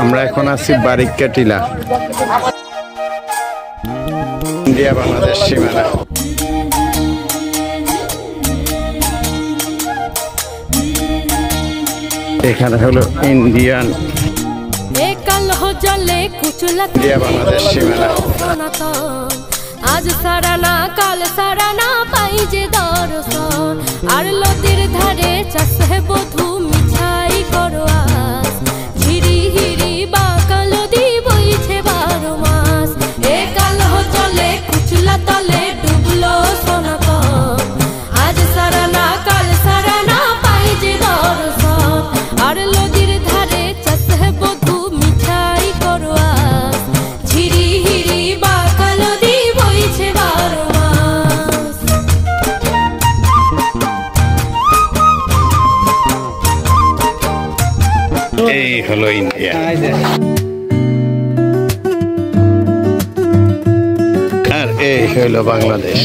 আমরা এখন আছি বারিক্কা টিলা, ইন্ডিয়া বাংলাদেশ সীমানা। এখানে হলো ইন্ডিয়ান ইন্ডিয়া বাংলাদেশ সীমানা। আজ সারানা কাল সারানা পাই যে দর্শন, আর নদীর ধারে চাষে বধু মিছাই করো আস, ঝিরি হিরি বাঁকা নদী বইছে 12 মাস। এ কাল চলে কুচলা তলে ডুবলো সনাতন, আজ সারানা কাল সারানা পাই যে দর্শন, আর নদীর ধারে চাষে বধু মিছাই করো আস, ঝিরি হিরি বাঁকা নদী বইছে 12 মাস। এই হলো ইন্ডিয়া, আর এই হলো বাংলাদেশ।